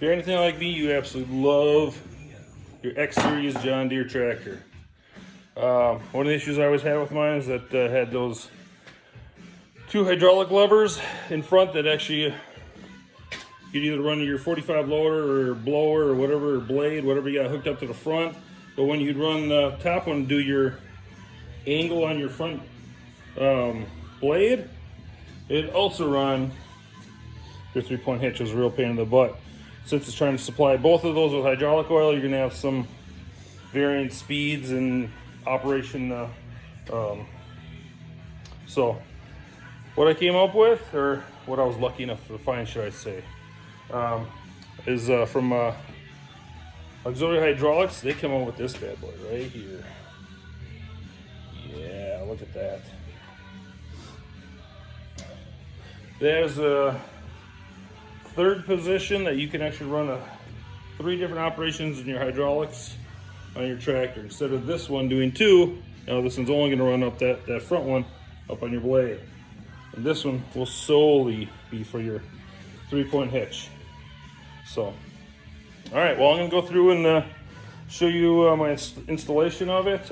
If you're anything like me, you absolutely love your X Series John Deere tractor. One of the issues I always had with mine is that had those two hydraulic levers in front that actually you could either run your 45 loader or blower or whatever, or blade, whatever you got hooked up to the front. But when you'd run the top one, do your angle on your front blade, it'd also run your 3-point hitch. It was a real pain in the butt. Since it's trying to supply both of those with hydraulic oil, you're gonna have some varying speeds and operation. So what I came up with, or what I was lucky enough to find, should I say, is from Auxiliary Hydraulics. They come out with this bad boy right here. Yeah, look at that. There's a third position that you can actually run 3 different operations in your hydraulics on your tractor. Instead of this one doing 2, now this one's only going to run up that front one up on your blade. And this one will solely be for your 3-point hitch. So, all right, well, I'm going to go through and show you my installation of it.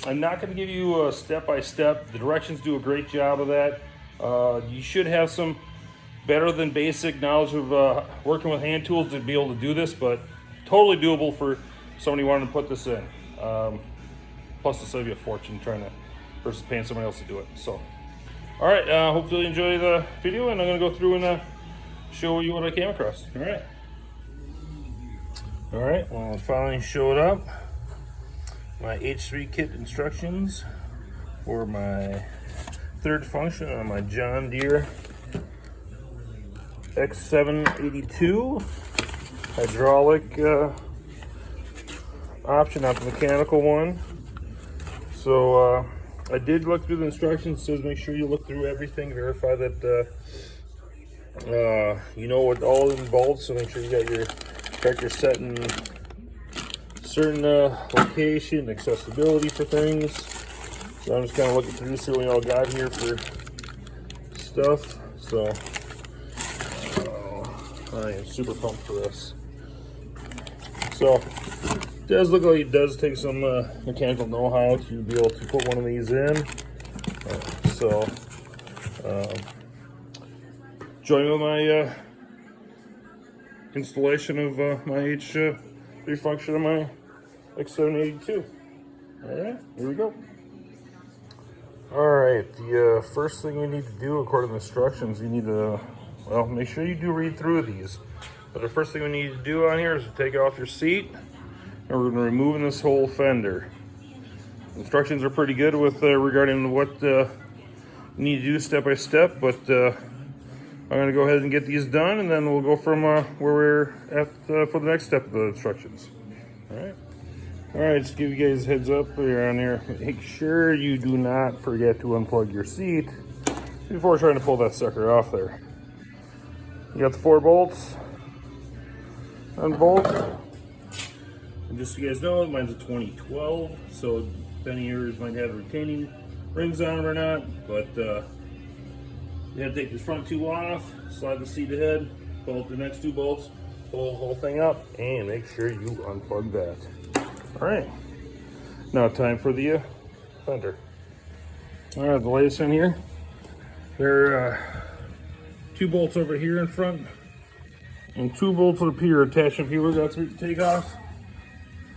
I'm not going to give you a step-by-step. The directions do a great job of that. You should have some better than basic knowledge of working with hand tools to be able to do this, but totally doable for somebody wanting to put this in. Plus, it'll save you a fortune versus paying somebody else to do it. So, all right, hopefully you enjoy the video, and I'm going to go through and show you what I came across. All right, well, it finally showed up. My H3 kit instructions for my third function on my John Deere X728 hydraulic option, not the mechanical one. So I did look through the instructions. It says make sure you look through everything, verify that you know what all involved. So make sure you got your tractor set in certain location, accessibility for things. So I'm just kind of looking through, see what we all got here for stuff. So I am super pumped for this. So it does look like it does take some mechanical know-how to be able to put one of these in. Join with my installation of my H3 function of my X782. All right, here we go. All right, the first thing you need to do, according to the instructions, you need to, well, make sure you do read through these. But the first thing we need to do on here is to take off your seat, and we're going to remove this whole fender. Instructions are pretty good with regarding what you need to do step by step, but I'm going to go ahead and get these done, and then we'll go from where we're at for the next step of the instructions. All right, just give you guys a heads up here on here. Make sure you do not forget to unplug your seat before trying to pull that sucker off there. You got the 4 bolts. Unbolt. And just so you guys know, mine's a 2012, so depending on yours might have retaining rings on them or not, but you have to take the front 2 off, slide the seat ahead, pull up the next 2 bolts, pull the whole thing up, and make sure you unplug that. All right, now time for the fender. All right, the latest in here. There are 2 bolts over here in front, and 2 bolts up here attached up here. That's what you take off.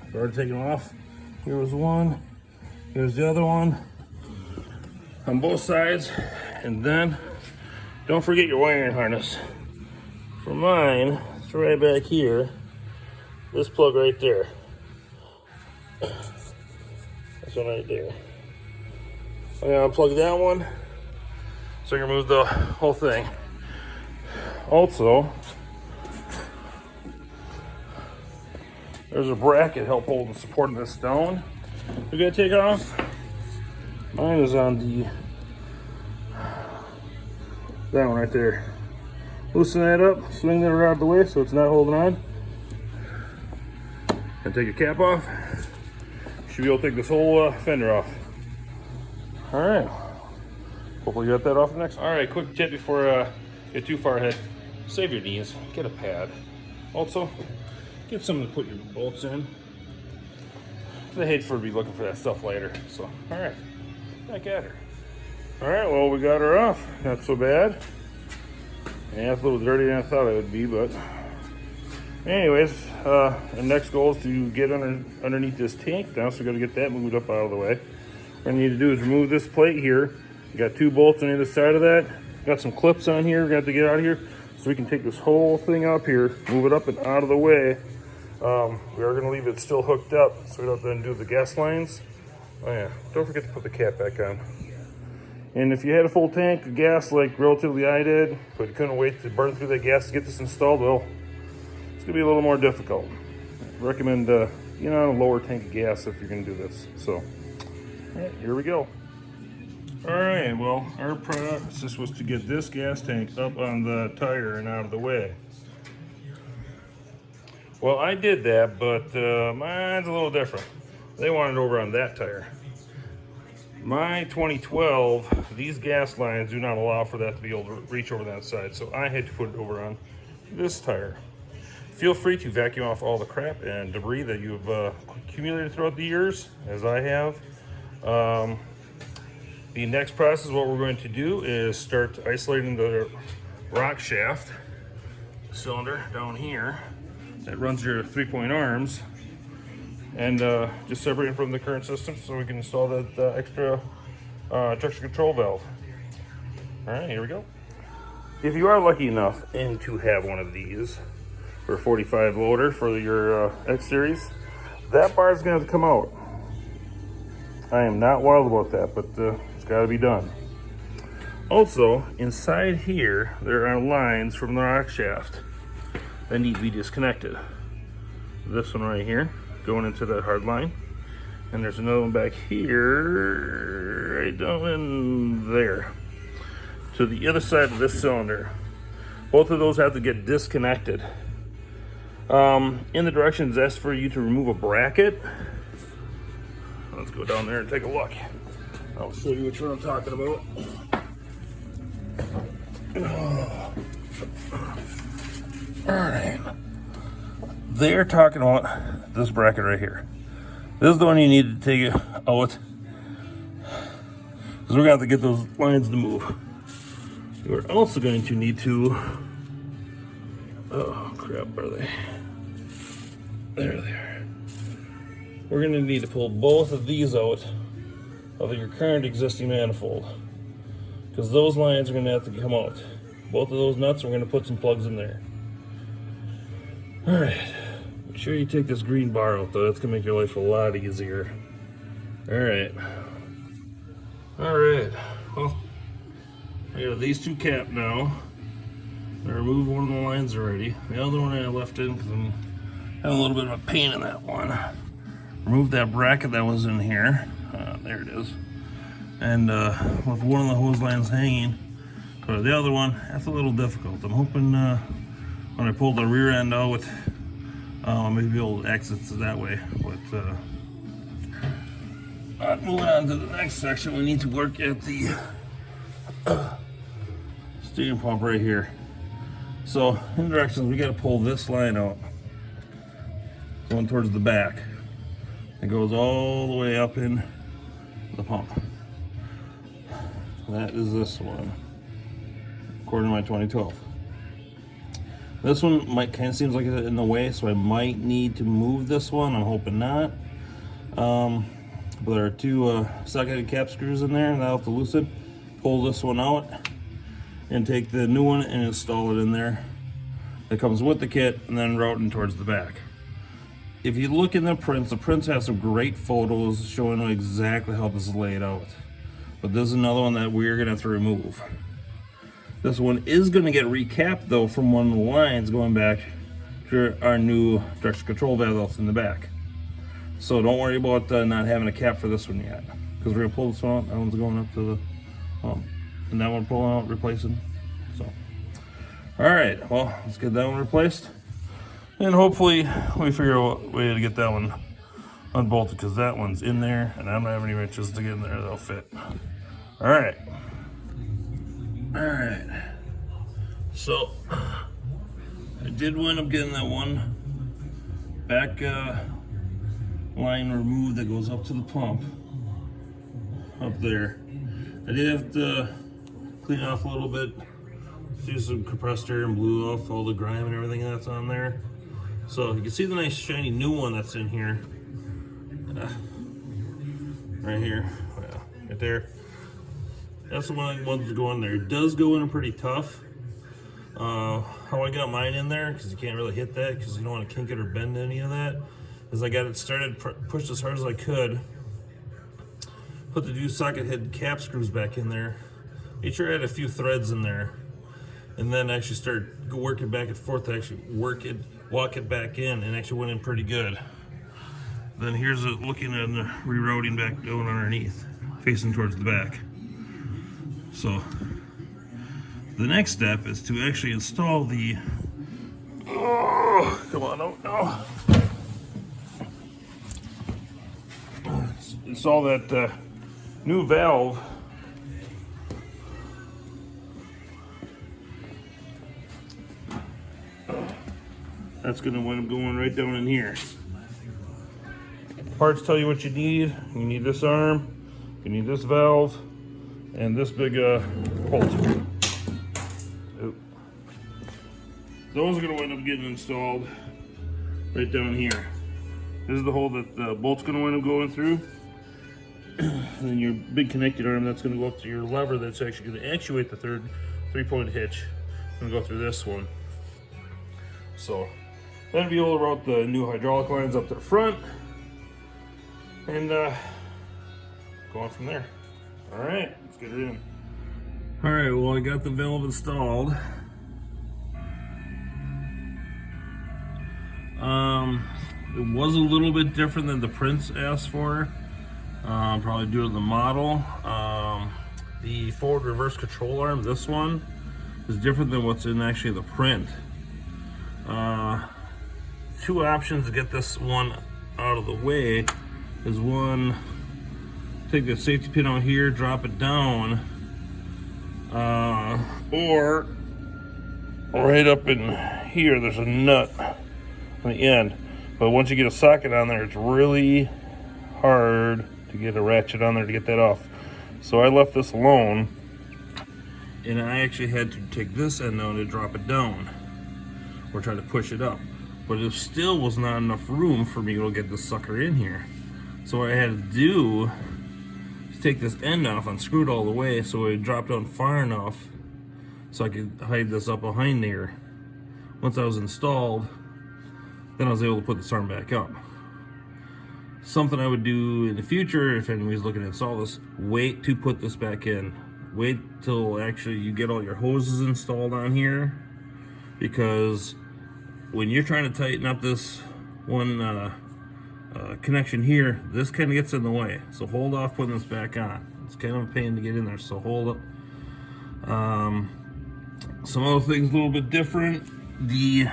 I've already taken off. Here was one. Here's the other one on both sides, and then don't forget your wiring harness. For mine, it's right back here. This plug right there. This one right there. I'm gonna unplug that one so I can remove the whole thing. Also, there's a bracket help hold the support of this stone. We're gonna take off. Mine is on that one right there. Loosen that up, swing that out of the way so it's not holding on. And take your cap off. Should be able to take this whole fender off. All right. Hopefully you got that off next. All right, quick tip before get too far ahead. Save your knees, get a pad. Also, get something to put your bolts in. I hate for to be looking for that stuff later. So, all right, back at her. All right, well, we got her off. Not so bad. Yeah, it's a little dirtier than I thought it would be, but anyways, the next goal is to get underneath this tank now, so we got to get that moved up out of the way. What I need to do is remove this plate here. We got 2 bolts on either side of that. Got some clips on here. We got to get out of here so we can take this whole thing up here, move it up and out of the way. We are going to leave it still hooked up so we don't have to undo the gas lines. Oh yeah, don't forget to put the cap back on. And if you had a full tank of gas like relatively I did, but you couldn't wait to burn through that gas to get this installed, well, it's going to be a little more difficult. I recommend getting on a lower tank of gas if you're going to do this. So, all right, here we go. All right, well, our process was to get this gas tank up on the tire and out of the way. Well, I did that, but mine's a little different. They wanted it over on that tire. My 2012, these gas lines do not allow for that to be able to reach over that side, so I had to put it over on this tire. Feel free to vacuum off all the crap and debris that you've accumulated throughout the years, as I have. The next process, what we're going to do is start isolating the rock shaft cylinder down here that runs your 3-point arms, and just separate it from the current system so we can install that extra traction control valve. All right, here we go. If you are lucky enough and to have one of these for a 45 loader for your X series, that bar is going to have to come out. I am not wild about that, but it's got to be done. Also, inside here, there are lines from the rock shaft that need to be disconnected. This one right here, going into that hard line. And there's another one back here, right down in there, to the other side of this cylinder. Both of those have to get disconnected. In the directions, ask for you to remove a bracket. Let's go down there and take a look. I'll show you which one I'm talking about. All right. They're talking about this bracket right here. This is the one you need to take out, because we're going to have to get those lines to move. We're also going to need to, oh crap, are they? There they are. We're going to need to pull both of these out of your current existing manifold, because those lines are going to have to come out. Both of those nuts, we're going to put some plugs in there. All right. Make sure you take this green bar out, though. That's going to make your life a lot easier. All right. Well, I got these 2 capped now. I removed one of the lines already. The other one I left in because I'm having a little bit of a pain in that one. Removed that bracket that was in here. There it is. And with one of the hose lines hanging, but the other one, that's a little difficult. I'm hoping when I pull the rear end out, maybe be able to exit that way. But moving on to the next section, we need to work at the steam pump right here. So in directions, we got to pull this line out, going towards the back. It goes all the way up in the pump. That is this one, according to my 2012. This one kind of seems like it's in the way, so I might need to move this one. I'm hoping not. But there are 2 socket cap screws in there, and I'll have to loosen. Pull this one out and take the new one and install it in there. It comes with the kit, and then routing towards the back. If you look in the prints have some great photos showing exactly how this is laid out. But this is another one that we're gonna have to remove. This one is gonna get recapped though from one of the lines going back to our new traction control valve in the back. So don't worry about not having a cap for this one yet, because we're gonna pull this one out. That one's going up to the and that one pulling out, replacing. So, all right, well, let's get that one replaced. And hopefully we figure out a way to get that one unbolted, because that one's in there and I don't have any wrenches to get in there that'll fit. All right. So I did wind up getting that one back line removed that goes up to the pump up there. I did have to clean it off a little bit, do some compressed air and blew off all the grime and everything that's on there. So you can see the nice shiny new one that's in here. Right here, well, right there. That's the one I wanted to go in there. It does go in pretty tough. How I got mine in there, because you can't really hit that because you don't want to kink it or bend any of that, is I got it started, pushed as hard as I could, put the new socket head cap screws back in there, made sure I had a few threads in there, and then actually started working back and forth to actually walk it back in, and actually went in pretty good. Then here's it looking at the rerouting back down underneath, facing towards the back. So the next step is to actually install the, oh, come on, no. Install that new valve. That's going to wind up going right down in here. Parts tell you what you need. You need this arm, you need this valve, and this big bolt. Those are going to wind up getting installed right down here. This is the hole that the bolt's going to wind up going through. And then your big connected arm, that's going to go up to your lever that's actually going to actuate the third 3-point hitch. Going to go through this one. So then be able to route the new hydraulic lines up to the front and go on from there. All right, let's get it in. All right, well, I got the valve installed. It was a little bit different than the prints asked for. Probably due to the model. The forward reverse control arm, this one, is different than what's in actually the print. Two options to get this one out of the way is one, take the safety pin out here, drop it down, or right up in here there's a nut on the end, but once you get a socket on there, it's really hard to get a ratchet on there to get that off. So I left this alone, and I actually had to take this end now to drop it down or try to push it up, but it still was not enough room for me to get this sucker in here. So what I had to do is take this end off, unscrew it all the way so it dropped down far enough so I could hide this up behind there. Once I was installed, then I was able to put this arm back up. Something I would do in the future, if anybody's looking to install this, wait to put this back in. Wait till actually you get all your hoses installed on here, because when you're trying to tighten up this one connection here, this kind of gets in the way. So hold off putting this back on. It's kind of a pain to get in there, so hold up. Some other things a little bit different. The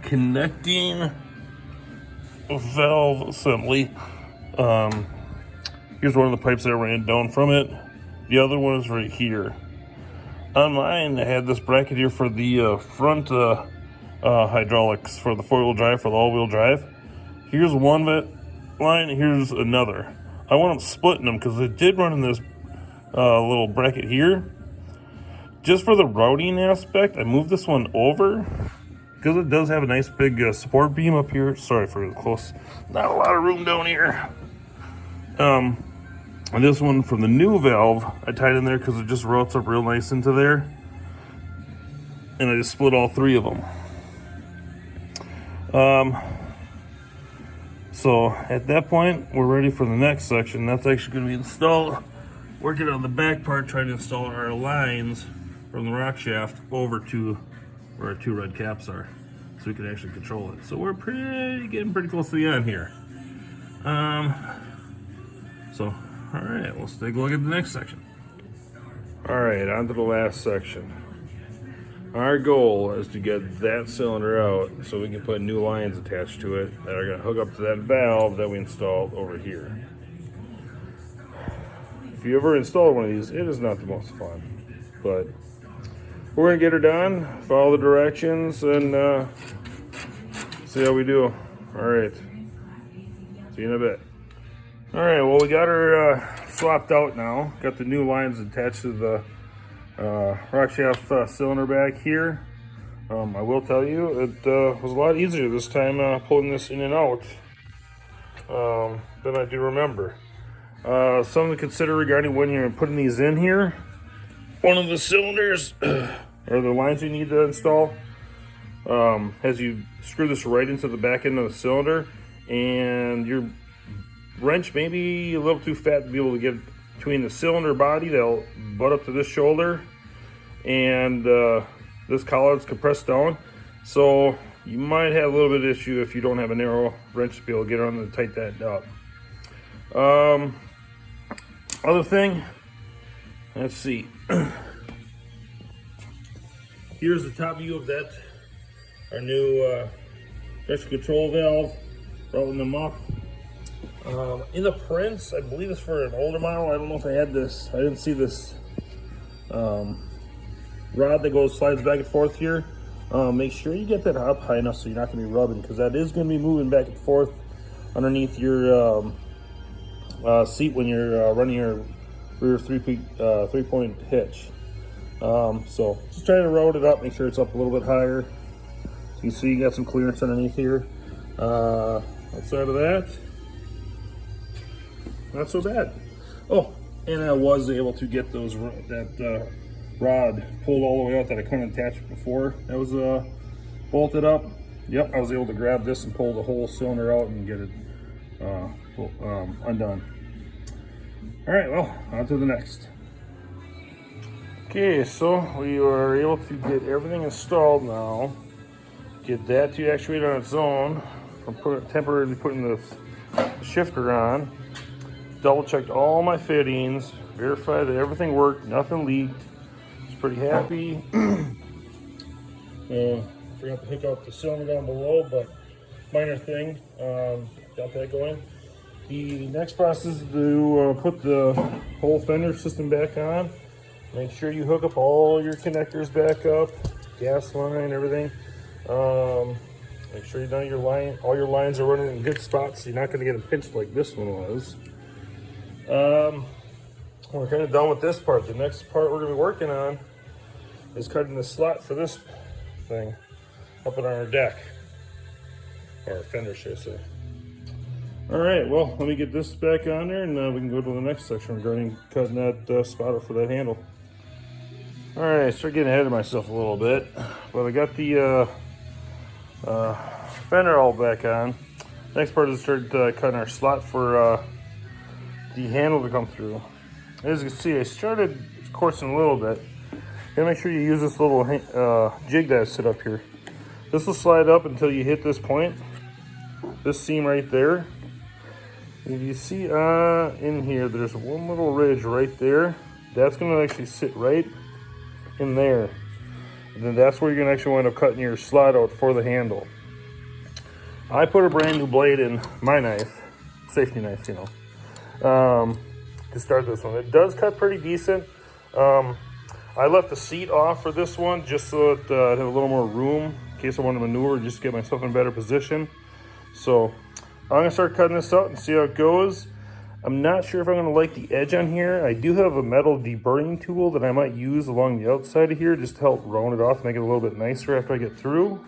connecting valve assembly. Here's one of the pipes that ran down from it. The other one is right here. On mine, I had this bracket here for the front hydraulics for the 4-wheel drive, for the all-wheel drive. Here's one line, here's another. I want them splitting them because it did run in this little bracket here. Just for the routing aspect, I moved this one over because it does have a nice big support beam up here. Sorry for the close, not a lot of room down here. And this one from the new valve, I tied in there because it just routes up real nice into there. And I just split all three of them. So at that point, we're ready for the next section. That's actually going to be installed. Working on the back part, trying to install our lines from the rock shaft over to where our two red caps are, so we can actually control it. So we're getting pretty close to the end here. So, all right, let's take a look at the next section. All right, on to the last section. Our goal is to get that cylinder out so we can put new lines attached to it that are going to hook up to that valve that we installed over here. If you ever install one of these, it is not the most fun, but we're gonna get her done, follow the directions, and see how we do. All right, see you in a bit. All right, well, we got her swapped out now. Got the new lines attached to the rock shaft cylinder back here. I will tell you, it was a lot easier this time pulling this in and out than I do remember. Something to consider regarding when you're putting these in here. One of the cylinders, or the lines you need to install, as you screw this right into the back end of the cylinder, and your wrench may be a little too fat to be able to get between the cylinder body that'll butt up to this shoulder and this collar's compressed down, so you might have a little bit of issue if you don't have a narrow wrench to be able to get on and tighten that up. Other thing, let's see. Here's the top view of that, our new pressure control valve, routing them up. In the prints, I believe it's for an older model. I don't know if I had this. I didn't see this rod that slides back and forth here. Make sure you get that up high enough so you're not going to be rubbing, because that is going to be moving back and forth underneath your seat when you're running your rear three-point hitch. So just try to route it up, make sure it's up a little bit higher. So you see you got some clearance underneath here. Outside of that, not so bad. Oh, and I was able to get that rod pulled all the way out that I couldn't attach before. That was bolted up. Yep, I was able to grab this and pull the whole cylinder out and get it undone. All right, well, on to the next. Okay, so we are able to get everything installed now. Get that to actuate on its own from temporarily putting the shifter on. Double checked all my fittings, verified that everything worked, nothing leaked. Was pretty happy. Forgot to hook up the cylinder down below, but minor thing. Got that going. The next process is to put the whole fender system back on. Make sure you hook up all your connectors back up, gas line, everything. Make sure you know all your lines are running in good spots, so you're not going to get them pinched like this one was. We're kind of done with this part. The next part we're going to be working on is cutting the slot for this thing up on our deck, or our fender, should I say. All right, well, let me get this back on there, and we can go to the next section regarding cutting that spotter for that handle. All right, start getting ahead of myself a little bit, but I got the fender all back on. Next part is to start cutting our slot for the handle to come through. As you can see, I started coursing a little bit. You gotta make sure you use this little jig that I set up here. This will slide up until you hit this point, this seam right there. If you see in here, there's one little ridge right there. That's going to actually sit right in there. And then that's where you're going to actually wind up cutting your slot out for the handle. I put a brand new blade in my knife, safety knife, you know, to start this one. It does cut pretty decent. I left the seat off for this one just so that I have a little more room in case I want to maneuver, just to get myself in a better position. So I'm gonna start cutting this out and see how it goes. I'm not sure if I'm gonna like the edge on here. I do have a metal deburring tool that I might use along the outside of here just to help round it off, make it a little bit nicer after I get through.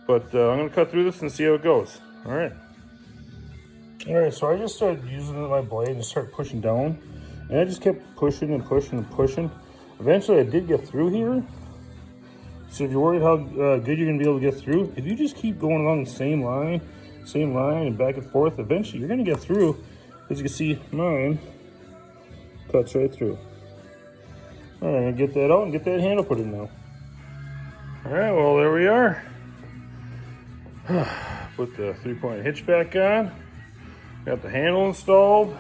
But I'm gonna cut through this and see how it goes. All right, so I just started using my blade and start pushing down. And I just kept pushing and pushing and pushing. Eventually I did get through here. So if you're worried how good you're gonna be able to get through, if you just keep going along the same line and back and forth, eventually you're gonna get through. As you can see, mine cuts right through. All right, I'm gonna get that out and get that handle put in now. All right, well, there we are. Put the 3-point hitch back on. Got the handle installed.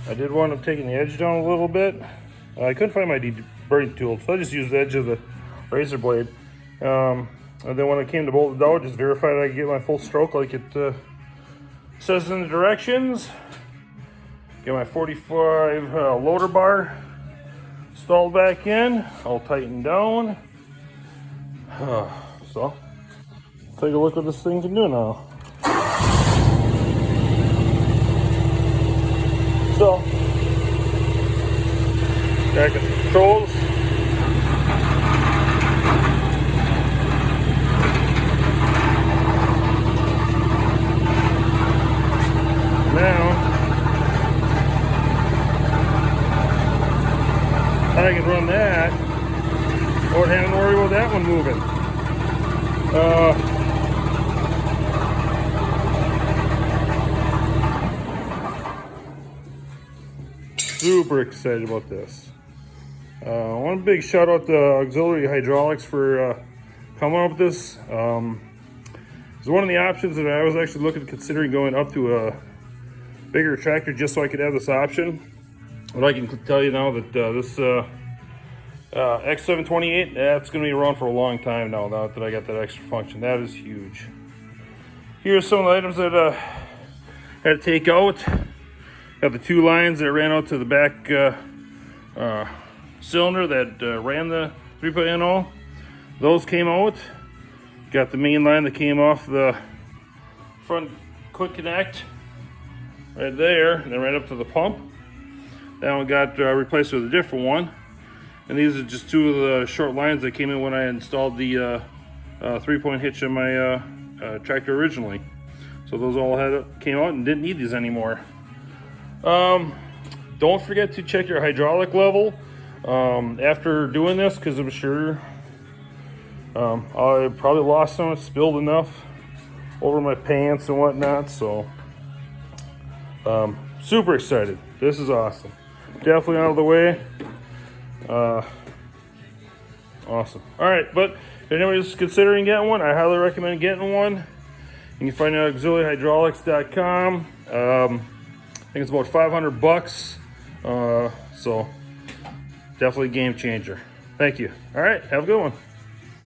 I did wind up taking the edge down a little bit. I couldn't find my deburring tool, so I just used the edge of the razor blade. And then when it came to bolt it out, just verified I could get my full stroke like it says in the directions. Get my 45 loader bar. installed back in, all tightened down. So, let's take a look what this thing can do now. So, back at the controls. Now, I can run that without having to worry about that one moving. Super excited about this. One big shout out to Auxiliary Hydraulics for coming up with this. It's one of the options that I was actually considering going up to a bigger tractor just so I could have this option. But I can tell you now that this X728, that's going to be around for a long time now that I got that extra function. That is huge. Here's some of the items that I had to take out. Got the two lines that ran out to the back cylinder that ran the 3-point NO. Those came out. Got the main line that came off the front quick connect right there, and then right up to the pump. That one got replaced with a different one. And these are just two of the short lines that came in when I installed the 3-point hitch in my tractor originally. So those all came out and didn't need these anymore. Don't forget to check your hydraulic level after doing this, because I'm sure I probably lost some, spilled enough over my pants and whatnot. So super excited. This is awesome. Definitely out of the way. Awesome. All right, but if anybody's considering getting one, I highly recommend getting one. You can find it at auxiliaryhydraulics.com. I think it's about $500. So definitely a game changer. Thank you. All right, have a good one.